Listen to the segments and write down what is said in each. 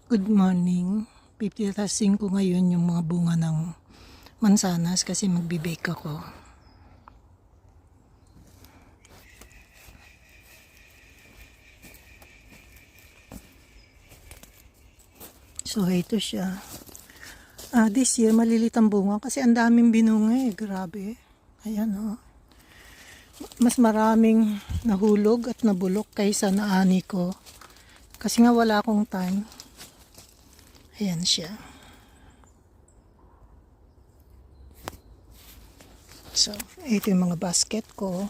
Good morning. Pipitasin ko ngayon yung mga bunga ng mansanas kasi magbe-bake ako. So ito siya. This year malilit ang bunga kasi ang daming binunga eh. Grabe. Ayan oh. Mas maraming nahulog at nabulok kaysa naani ko. Kasi nga wala akong time. Ayan siya. So, ito yung mga basket ko.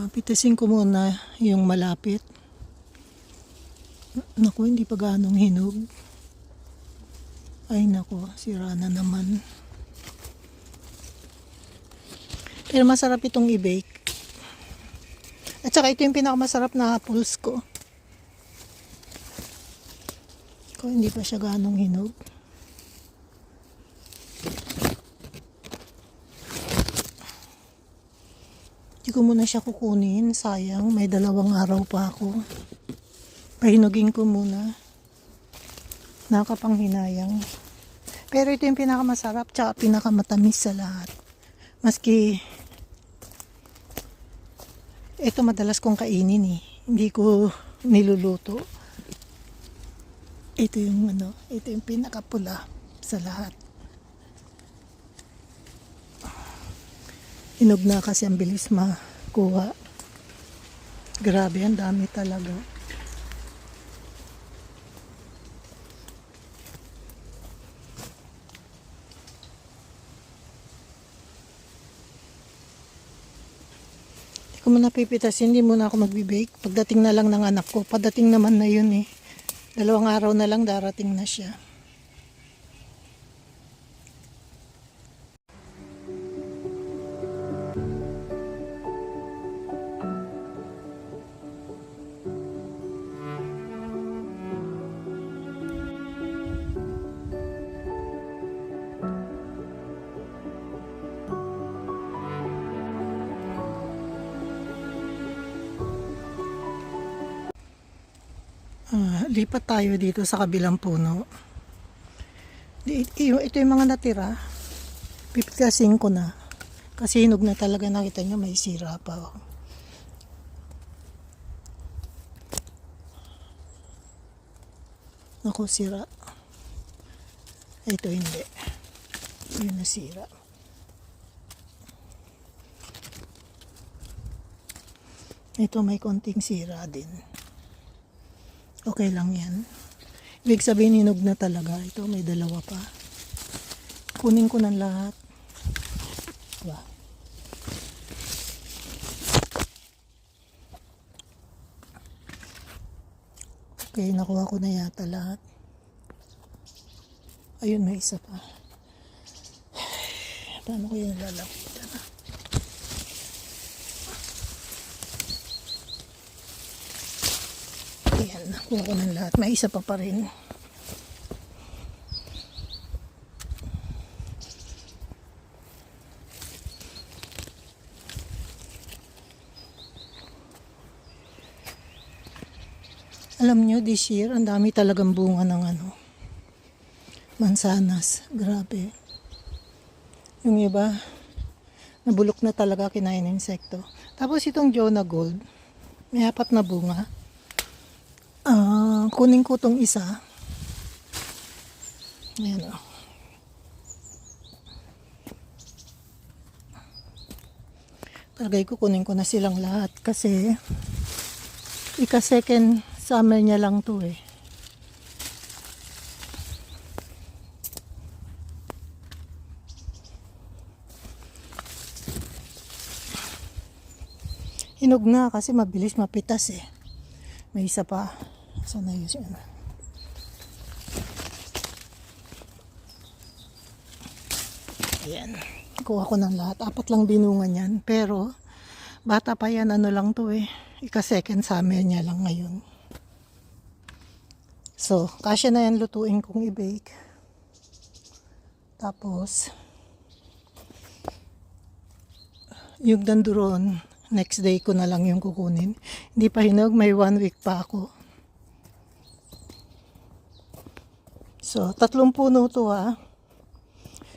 Pitasin ko muna yung malapit. Naku, hindi pa ganong hinog. Ay naku, sira na naman. Pero masarap itong i-bake. At saka ito yung pinakamasarap na apples ko. Kung hindi pa siya ganong hinog. Hindi ko muna siya kukunin. Sayang, may 2 araw pa ako. Pahinugin ko muna. Nakapanghinayang. Pero ito yung pinakamasarap tsaka pinakamatamis sa lahat. Maski ito madalas kong kainin eh. Hindi ko niluluto. Ito yung pinakapula sa lahat. Hinog na kasi ang bilis makuha. Grabe, ang dami talaga. Hindi ko muna pipitasin, hindi muna ako magbe-bake. Pagdating na lang ng anak ko, padating naman na yun eh. 2 araw na lang darating na siya. Lipat tayo dito sa kabilang puno. Ito yung mga natira. Pipitasin ko na. Kasi hinog na talaga, nakita nyo may sira pa. Naku, sira. Ito hindi. Yun nasira. Ito may konting sira din. Okay lang yan. Ibig sabihin hinog na talaga. Ito may 2 pa. Kunin ko ng lahat. Diba? Okay, nakuha ko na yata lahat. Ayun, may isa pa. Paano ko yan lalapitan? Ayan, nakuha ko ng lahat. May isa pa rin. Alam nyo, this year, ang dami talagang bunga ng mansanas. Grabe. Yung iba, nabulok na talaga, kinain ng insekto. Tapos itong Jonah Gold, may 4 na bunga. Kunin ko tong isa. Ayan o. Tagay ko, kunin ko na silang lahat kasi ika-second summer niya lang to eh. hinog na kasi mabilis mapitas eh. May isa pa. Sana yun siya. Ayan. Kuha ko ng lahat. 4 lang binungan yan. Pero, bata pa yan. Ano lang to eh. Ika-second summer niya lang ngayon. So, kasya na yan lutuin kong i-bake. Tapos, yung danduron, next day ko na lang yung kukunin. Hindi pa hinog, may 1 week pa ako. So, 3 puno to ah.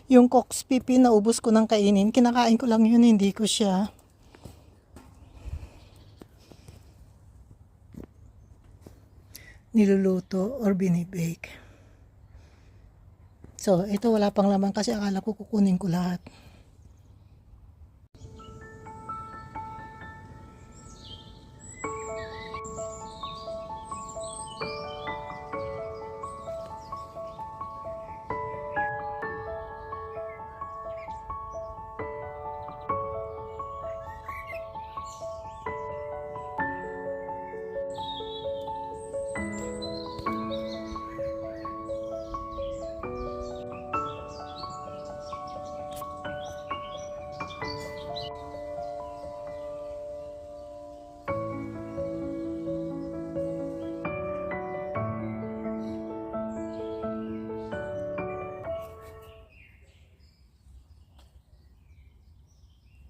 Yung cox pipi na ubos ko ng kainin, kinakain ko lang yun, hindi ko siya niluluto or binibake. So, ito wala pang laman kasi akala ko kukunin ko lahat.